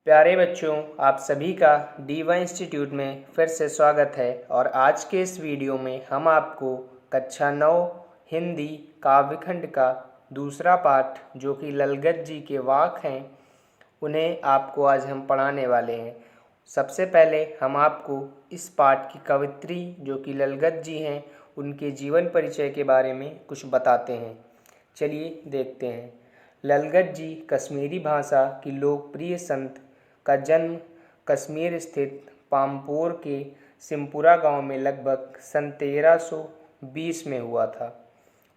प्यारे बच्चों, आप सभी का डीवा इंस्टीट्यूट में फिर से स्वागत है। और आज के इस वीडियो में हम आपको कक्षा 9 हिंदी काव्यखंड का दूसरा पाठ जो कि ललगत जी के वाक हैं, उन्हें आपको आज हम पढ़ाने वाले हैं। सबसे पहले हम आपको इस पाठ की कवित्री जो कि ललगत जी हैं, उनके जीवन परिचय के बारे में कुछ बताते हैं। चलिए देखते हैं। ललगत जी कश्मीरी भाषा की लोकप्रिय संत का जन्म कश्मीर स्थित पामपोर के सिमपुरा गांव में लगभग सन 1320 में हुआ था।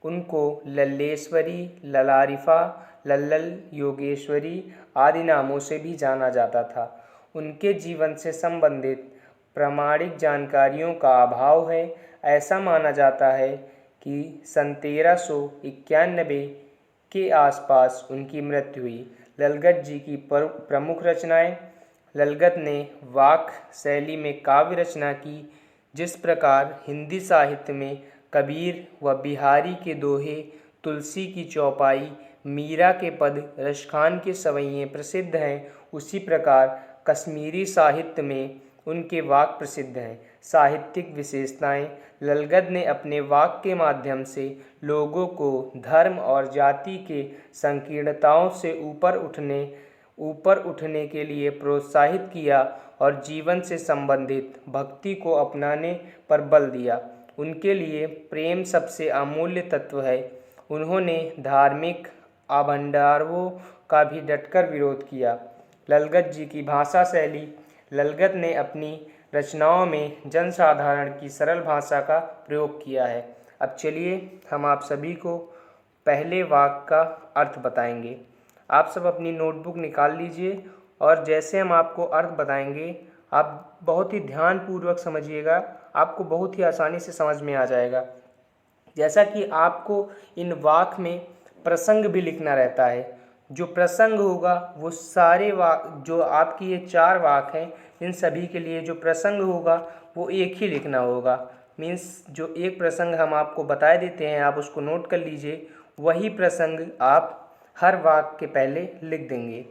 उनको लल्लेश्वरी, ललारिफा, लल्लल, योगेश्वरी आदि नामों से भी जाना जाता था। उनके जीवन से संबंधित प्रामाणिक जानकारियों का अभाव है। ऐसा माना जाता है कि सन 1391 के आसपास उनकी मृत्यु हुई। ललगत जी की प्रमुख रचनाएं। ललगत ने वाक शैली में काव्य रचना की। जिस प्रकार हिंदी साहित्य में कबीर व बिहारी के दोहे, तुलसी की चौपाई, मीरा के पद, रसखान के सवैये प्रसिद्ध हैं, उसी प्रकार कश्मीरी साहित्य में उनके वाक प्रसिद्ध हैं। साहित्यिक विशेषताएं। ललगत ने अपने वाक के माध्यम से लोगों को धर्म और जाति के संकीर्णताओं से ऊपर उठने के लिए प्रोत्साहित किया और जीवन से संबंधित भक्ति को अपनाने पर बल दिया। उनके लिए प्रेम सबसे अमूल्य तत्व है। उन्होंने धार्मिक आभंडारों का भी डटकर विरोध किया। ललगत जी की भाषा शैली। ललगत ने अपनी रचनाओं में जनसाधारण की सरल भाषा का प्रयोग किया है। अब चलिए हम आप सभी को पहले वाक का अर्थ बताएंगे। आप सब अपनी नोटबुक निकाल लीजिए और जैसे हम आपको अर्थ बताएंगे आप बहुत ही ध्यानपूर्वक समझिएगा। आपको बहुत ही आसानी से समझ में आ जाएगा। जैसा कि आपको इन वाक में प्रसंग भी लिखना रहता है। जो प्रसंग होगा वो सारे वाक, जो आपकी ये 4 वाक हैं, इन सभी के लिए जो प्रसंग होगा वो एक ही लिखना होगा। मीन्स जो एक प्रसंग हम आपको बता देते हैं, आप उसको नोट कर लीजिए, वही प्रसंग आप हर वाक के पहले लिख देंगे।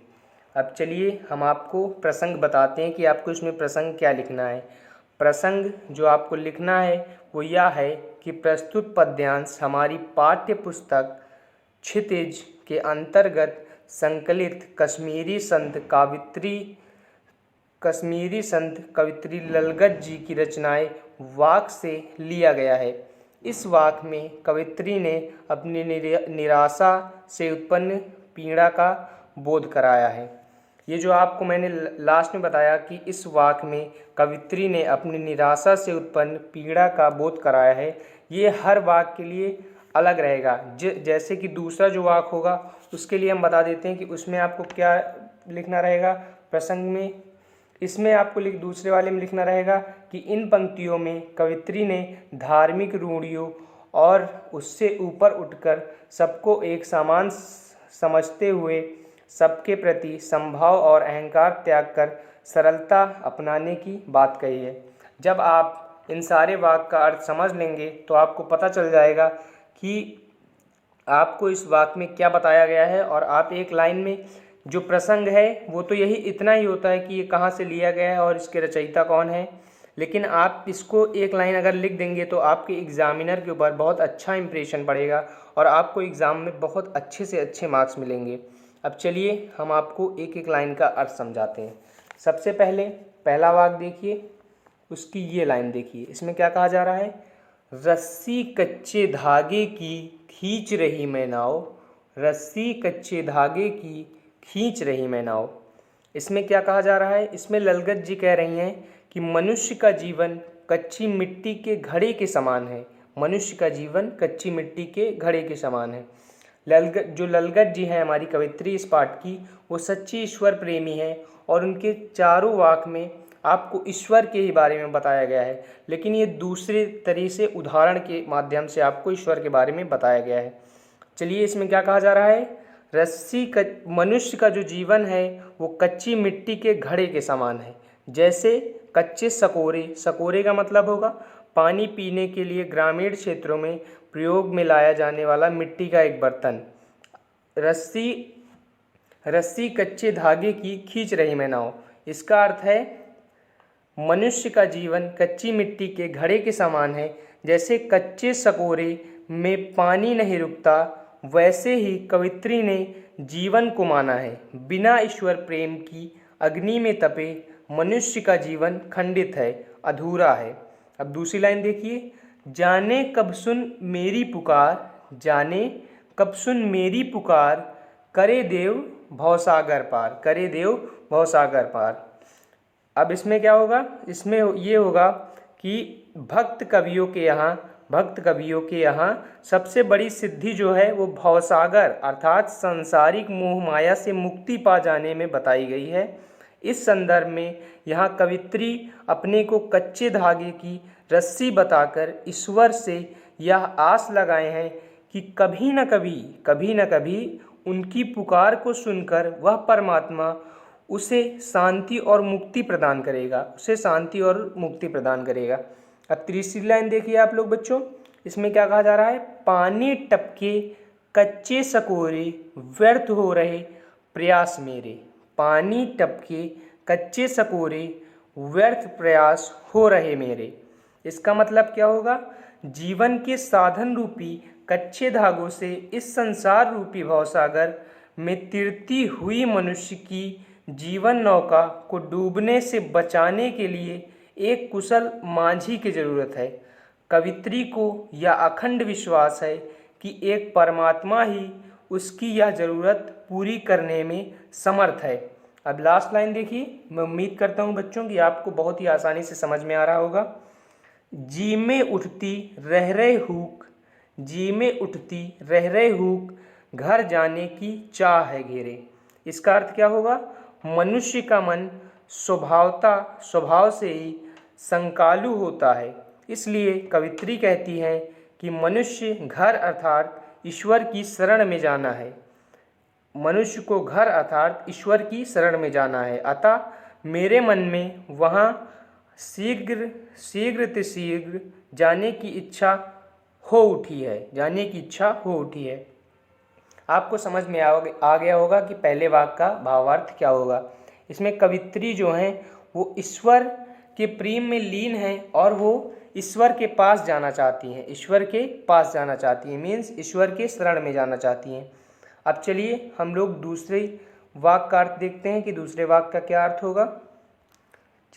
अब चलिए हम आपको प्रसंग बताते हैं कि आपको इसमें प्रसंग क्या लिखना है। प्रसंग जो आपको लिखना है वो यह है कि प्रस्तुत पद्यांश हमारी पाठ्य पुस्तक क्षितिज के अंतर्गत संकलित कश्मीरी संत कवित्री ललगत जी की रचनाएं वाक से लिया गया है। इस वाक में कवित्री ने अपनी निराशा से उत्पन्न पीड़ा का बोध कराया है। ये जो आपको मैंने लास्ट में बताया कि इस वाक में कवित्री ने अपनी निराशा से उत्पन्न पीड़ा का बोध कराया है, ये हर वाक के लिए अलग रहेगा। जैसे कि दूसरा जो वाक होगा उसके लिए हम बता देते हैं कि उसमें आपको क्या लिखना रहेगा प्रसंग में। इसमें आपको दूसरे वाले में लिखना रहेगा कि इन पंक्तियों में कवित्री ने धार्मिक रूढ़ियों और उससे ऊपर उठकर सबको एक समान समझते हुए सबके प्रति संभाव और अहंकार त्याग कर सरलता अपनाने की बात कही है। जब आप इन सारे वाक का अर्थ समझ लेंगे तो आपको पता चल जाएगा कि आपको इस वाक में क्या बताया गया है। और आप एक लाइन में जो प्रसंग है वो तो यही इतना ही होता है कि ये कहाँ से लिया गया है और इसके रचयिता कौन है, लेकिन आप इसको एक लाइन अगर लिख देंगे तो आपके एग्जामिनर के ऊपर बहुत अच्छा इंप्रेशन पड़ेगा और आपको एग्ज़ाम में बहुत अच्छे से अच्छे मार्क्स मिलेंगे। अब चलिए हम आपको एक एक लाइन का अर्थ समझाते हैं। सबसे पहले पहला वाक देखिए, उसकी ये लाइन देखिए। इसमें क्या कहा जा रहा है? रस्सी कच्चे धागे की खींच रही मैं नाव, रस्सी कच्चे धागे की खींच रही मैं नाव। इसमें क्या कहा जा रहा है? इसमें ललगत जी कह रही हैं कि मनुष्य का जीवन कच्ची मिट्टी के घड़े के समान है। मनुष्य का जीवन कच्ची मिट्टी के घड़े के समान है। ललगत जी हैं हमारी कवित्री इस पाठ की, वो सच्ची ईश्वर प्रेमी हैं और उनके चारों वाक में आपको ईश्वर के ही बारे में बताया गया है, लेकिन ये दूसरे तरीके से उदाहरण के माध्यम से आपको ईश्वर के बारे में बताया गया है। चलिए इसमें क्या कहा जा रहा है? मनुष्य का जो जीवन है वो कच्ची मिट्टी के घड़े के समान है। जैसे कच्चे सकोरे का मतलब होगा पानी पीने के लिए ग्रामीण क्षेत्रों में प्रयोग में लाया जाने वाला मिट्टी का एक बर्तन। रस्सी कच्चे धागे की खींच रही मैं नाव। इसका अर्थ है मनुष्य का जीवन कच्ची मिट्टी के घड़े के समान है। जैसे कच्चे सकोरे में पानी नहीं रुकता, वैसे ही कवित्री ने जीवन को माना है। बिना ईश्वर प्रेम की अग्नि में तपे मनुष्य का जीवन खंडित है, अधूरा है। अब दूसरी लाइन देखिए, जाने कब सुन मेरी पुकार, जाने कब सुन मेरी पुकार, करे देव भवसागर पार, करे देव भवसागर पार। अब इसमें क्या होगा, इसमें ये होगा कि भक्त कवियों के यहाँ सबसे बड़ी सिद्धि जो है वो भवसागर अर्थात सांसारिक मोह माया से मुक्ति पा जाने में बताई गई है। इस संदर्भ में यहाँ कवित्री अपने को कच्चे धागे की रस्सी बताकर ईश्वर से यह आस लगाए हैं कि कभी न कभी उनकी पुकार को सुनकर वह परमात्मा उसे शांति और मुक्ति प्रदान करेगा, अब तीसरी लाइन देखिए आप लोग बच्चों, इसमें क्या कहा जा रहा है, पानी टपके कच्चे सकोरे व्यर्थ हो रहे प्रयास मेरे, पानी टपके कच्चे सकोरे व्यर्थ प्रयास हो रहे मेरे। इसका मतलब क्या होगा, जीवन के साधन रूपी कच्चे धागों से इस संसार रूपी भवसागर में तिरती हुई मनुष्य की जीवन नौका को डूबने से बचाने के लिए एक कुशल माझी की जरूरत है। कवित्री को यह अखंड विश्वास है कि एक परमात्मा ही उसकी यह जरूरत पूरी करने में समर्थ है। अब लास्ट लाइन देखिए, मैं उम्मीद करता हूँ बच्चों कि आपको बहुत ही आसानी से समझ में आ रहा होगा। जी में उठती रह रहे हुक, जी में उठती रह रहे हुक, घर जाने की चाह है घेरे। इसका अर्थ क्या होगा, मनुष्य का मन स्वभाव से ही संकालु होता है, इसलिए कवित्री कहती है कि मनुष्य घर अर्थात ईश्वर की शरण में जाना है, मनुष्य को घर अर्थात ईश्वर की शरण में जाना है। अतः मेरे मन में वहाँ शीघ्र जाने की इच्छा हो उठी है, आपको समझ में आ गया होगा कि पहले वाक्य का भावार्थ क्या होगा। इसमें कवित्री जो हैं वो ईश्वर के प्रेम में लीन हैं और वो ईश्वर के पास जाना चाहती हैं, मीन्स ईश्वर के शरण में जाना चाहती हैं। अब चलिए हम लोग दूसरे वाक्य का अर्थ देखते हैं कि दूसरे वाक्य का क्या अर्थ होगा।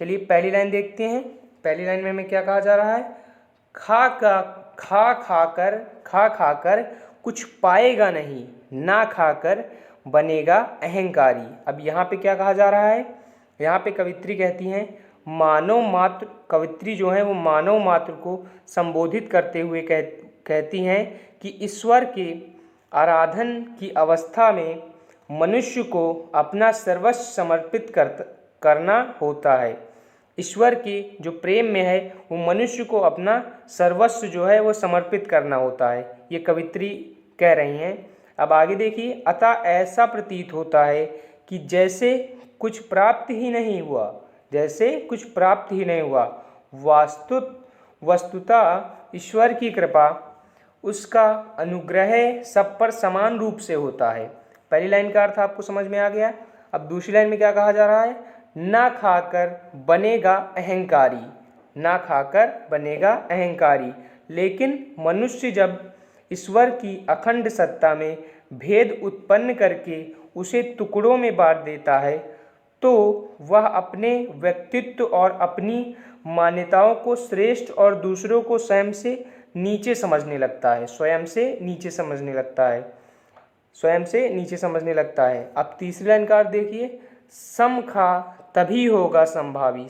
चलिए पहली लाइन देखते हैं। पहली लाइन में हमें क्या कहा जा रहा है, खा खाकर कुछ पाएगा नहीं, ना खाकर बनेगा अहंकारी। अब यहाँ पे क्या कहा जा रहा है, यहाँ पे कवित्री कहती हैं मानव मात्र, कवित्री जो है वो मानव मात्र को संबोधित करते हुए कहती हैं कि ईश्वर के आराधन की अवस्था में मनुष्य को अपना सर्वस्व समर्पित करना होता है। ईश्वर के जो प्रेम में है वो मनुष्य को अपना सर्वस्व जो है वो समर्पित करना होता है, ये कवित्री कह रही हैं। अब आगे देखिए, अतः ऐसा प्रतीत होता है कि जैसे कुछ प्राप्त ही नहीं हुआ, वस्तुतः ईश्वर की कृपा, उसका अनुग्रह सब पर समान रूप से होता है। पहली लाइन का अर्थ आपको समझ में आ गया। अब दूसरी लाइन में क्या कहा जा रहा है, ना खाकर बनेगा अहंकारी। लेकिन मनुष्य जब ईश्वर की अखंड सत्ता में भेद उत्पन्न करके उसे टुकड़ों में बांट देता है, तो वह अपने व्यक्तित्व और अपनी मान्यताओं को श्रेष्ठ और दूसरों को स्वयं से नीचे समझने लगता है। अब तीसरी लाइन का अर्थ देखिए, सम खा तभी होगा संभावी।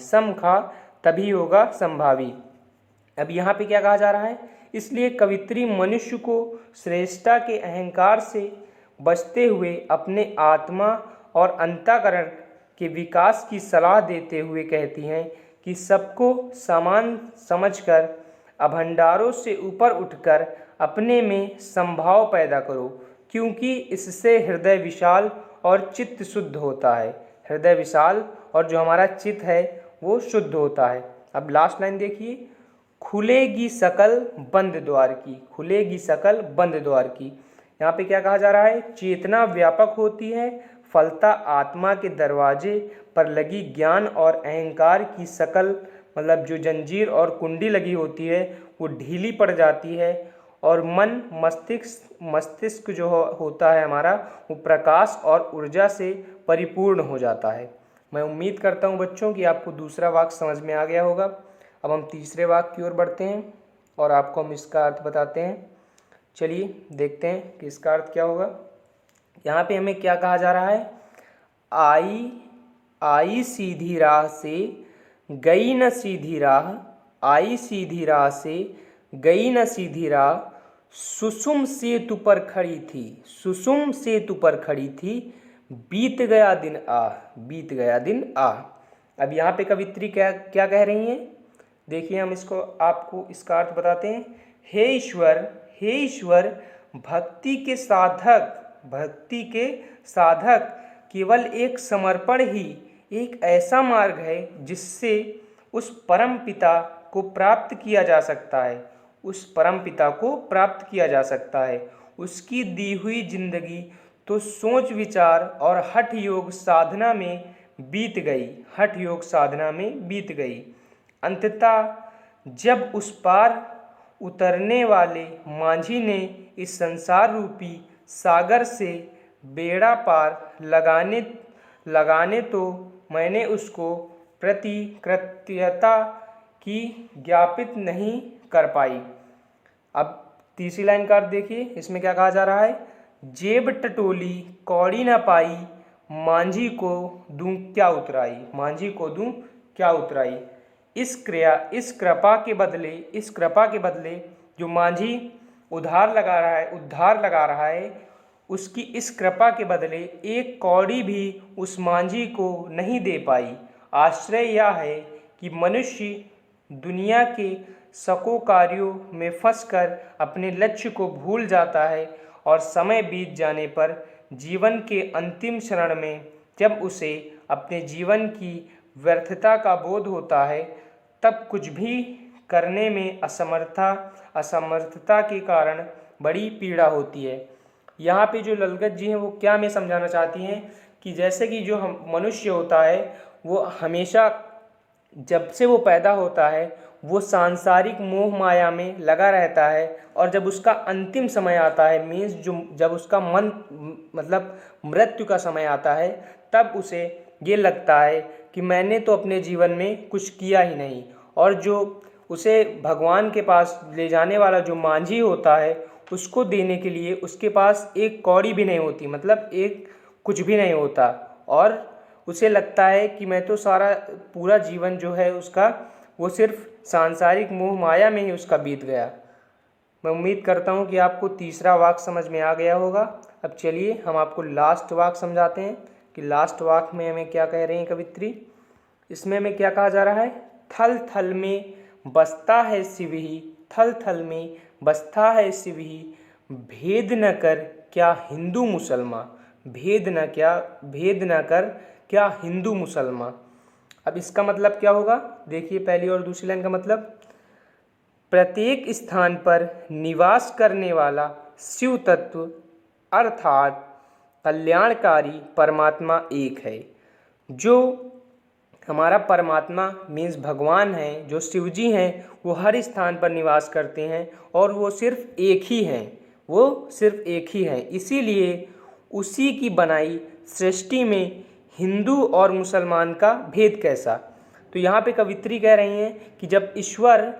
अब यहाँ पे क्या कहा जा रहा है, इसलिए कवित्री मनुष्य को श्रेष्ठता के अहंकार से बचते हुए अपने आत्मा और अंतःकरण के विकास की सलाह देते हुए कहती हैं कि सबको समान समझकर अभंडारों से ऊपर उठकर अपने में संभाव पैदा करो, क्योंकि इससे हृदय विशाल और चित्त शुद्ध होता है। हृदय विशाल और जो हमारा चित्त है वो शुद्ध होता है। अब लास्ट लाइन देखिए, खुलेगी सकल बंद द्वार की। यहाँ पे क्या कहा जा रहा है, चेतना व्यापक होती है, फलता आत्मा के दरवाजे पर लगी ज्ञान और अहंकार की शकल मतलब जो जंजीर और कुंडी लगी होती है वो ढीली पड़ जाती है और मन मस्तिष्क जो होता है हमारा वो प्रकाश और ऊर्जा से परिपूर्ण हो जाता है। मैं उम्मीद करता हूँ बच्चों कि आपको दूसरा वाक्य समझ में आ गया होगा। अब हम तीसरे वाक्य की ओर बढ़ते हैं और आपको हम इसका अर्थ बताते हैं। चलिए देखते हैं कि इसका अर्थ क्या होगा। यहाँ पे हमें क्या कहा जा रहा है, आई सीधी राह से गई न सीधी राह, आई सीधी राह से गई न सीधी राह, सुषुम सेतु पर खड़ी थी, सुषुम सेतु पर खड़ी थी, बीत गया दिन आ, बीत गया दिन आ। अब यहाँ पे कवित्री क्या क्या कह रही हैं, देखिए हम इसको आपको इसका अर्थ बताते हैं। हे ईश्वर, भक्ति के साधक केवल एक समर्पण ही एक ऐसा मार्ग है जिससे उस परम पिता को प्राप्त किया जा सकता है, उस परम पिता को प्राप्त किया जा सकता है। उसकी दी हुई जिंदगी तो सोच विचार और हठ योग साधना में बीत गई, हठ योग साधना में बीत गई। अंततः जब उस पार उतरने वाले मांझी ने इस संसार रूपी सागर से बेड़ा पार लगाने तो मैंने उसको प्रतिकृत्यता की ज्ञापित नहीं कर पाई। अब तीसरी लाइन का अर्थ देखिए, इसमें क्या कहा जा रहा है, जेब टटोली कौड़ी न पाई, मांझी को दूं क्या उतराई, मांझी को दूं क्या उतराई। इस कृपा के बदले जो मांझी उद्धार लगा रहा है उसकी इस कृपा के बदले एक कौड़ी भी उस मांझी को नहीं दे पाई। आश्चर्य यह है कि मनुष्य दुनिया के शकों कार्यों में फंसकर अपने लक्ष्य को भूल जाता है और समय बीत जाने पर जीवन के अंतिम क्षण में जब उसे अपने जीवन की व्यर्थता का बोध होता है तब कुछ भी करने में असमर्थता के कारण बड़ी पीड़ा होती है। यहाँ पे जो ललगत जी हैं वो क्या हमें समझाना चाहती हैं कि जैसे कि जो हम मनुष्य होता है वो हमेशा जब से वो पैदा होता है वो सांसारिक मोह माया में लगा रहता है और जब उसका अंतिम समय आता है मीन्स जब उसका मन मतलब मृत्यु का समय आता है तब उसे ये लगता है कि मैंने तो अपने जीवन में कुछ किया ही नहीं। और जो उसे भगवान के पास ले जाने वाला जो मांझी होता है उसको देने के लिए उसके पास एक कौड़ी भी नहीं होती, मतलब एक कुछ भी नहीं होता और उसे लगता है कि मैं तो सारा पूरा जीवन जो है उसका वो सिर्फ सांसारिक मोह माया में ही उसका बीत गया। मैं उम्मीद करता हूँ कि आपको तीसरा वाक्य समझ में आ गया होगा। अब चलिए हम आपको लास्ट वाक्य समझाते हैं कि लास्ट वाक्य में हमें क्या कह रही हैं कवित्री। इसमें हमें क्या कहा जा रहा है, थल थल में बसता है शिव ही, थल थल में बसता है शिव ही, भेद न कर क्या हिंदू मुसलमान, भेद न कर क्या हिंदू मुसलमान। अब इसका मतलब क्या होगा, देखिए पहली और दूसरी लाइन का मतलब, प्रत्येक स्थान पर निवास करने वाला शिव तत्व अर्थात कल्याणकारी परमात्मा एक है। जो हमारा परमात्मा मीन्स भगवान है, जो शिव जी हैं वो हर स्थान पर निवास करते हैं और वो सिर्फ एक ही हैं, वो सिर्फ एक ही हैं। इसीलिए उसी की बनाई सृष्टि में हिंदू और मुसलमान का भेद कैसा। तो यहाँ पे कवित्री कह रही हैं कि जब ईश्वर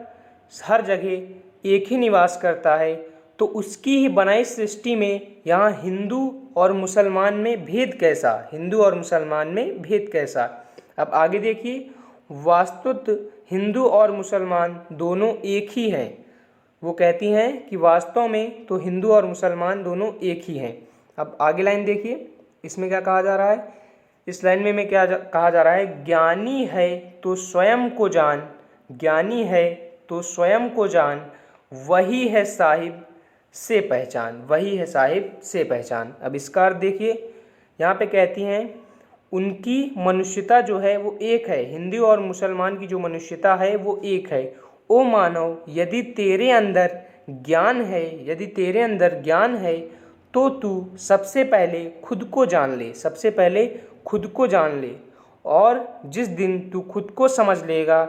हर जगह एक ही निवास करता है तो उसकी ही बनाई सृष्टि में यहाँ हिंदू और मुसलमान में भेद कैसा, हिंदू और मुसलमान में भेद कैसा। अब आगे देखिए, वास्तुतः हिंदू और मुसलमान दोनों एक ही हैं। वो कहती हैं कि वास्तव में तो हिंदू और मुसलमान दोनों एक ही हैं। अब आगे लाइन देखिए, इसमें क्या कहा जा रहा है, इस लाइन में क्या कहा जा रहा है, ज्ञानी है तो स्वयं को जान, ज्ञानी है तो स्वयं को जान, वही है साहिब से पहचान, वही है साहिब से पहचान। अब इसका अर्थ देखिए, यहाँ पे कहती हैं उनकी मनुष्यता जो है वो एक है, हिंदू और मुसलमान की जो मनुष्यता है वो एक है। ओ मानव, यदि तेरे अंदर ज्ञान है, यदि तेरे अंदर ज्ञान है तो तू सबसे पहले खुद को जान ले, सबसे पहले खुद को जान ले। और जिस दिन तू खुद को समझ लेगा,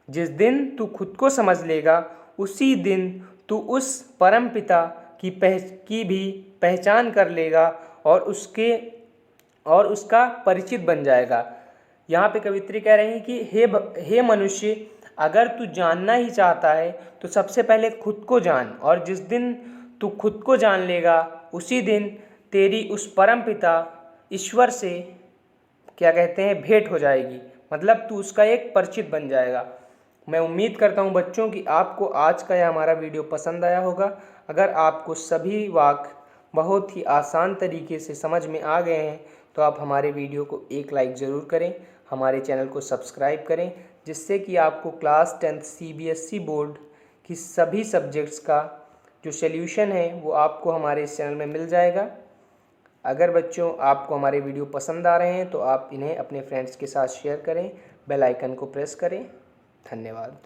जिस दिन तू खुद को समझ लेगा, उसी दिन तू उस परमपिता की भी पहचान कर लेगा और उसका परिचित बन जाएगा। यहाँ पे कवित्री कह रहे हैं कि हे मनुष्य, अगर तू जानना ही चाहता है तो सबसे पहले खुद को जान, और जिस दिन तू खुद को जान लेगा उसी दिन तेरी उस परमपिता ईश्वर से क्या कहते हैं भेंट हो जाएगी, मतलब तू उसका एक परिचित बन जाएगा। मैं उम्मीद करता हूँ बच्चों कि आपको आज का यह हमारा वीडियो पसंद आया होगा। अगर आपको सभी वाक्य बहुत ही आसान तरीके से समझ में आ गए हैं तो आप हमारे वीडियो को एक लाइक ज़रूर करें, हमारे चैनल को सब्सक्राइब करें, जिससे कि आपको क्लास 10th CBSE बोर्ड की सभी सब्जेक्ट्स का जो सॉल्यूशन है वो आपको हमारे इस चैनल में मिल जाएगा। अगर बच्चों आपको हमारे वीडियो पसंद आ रहे हैं तो आप इन्हें अपने फ्रेंड्स के साथ शेयर करें, बेल आइकन को प्रेस करें। धन्यवाद।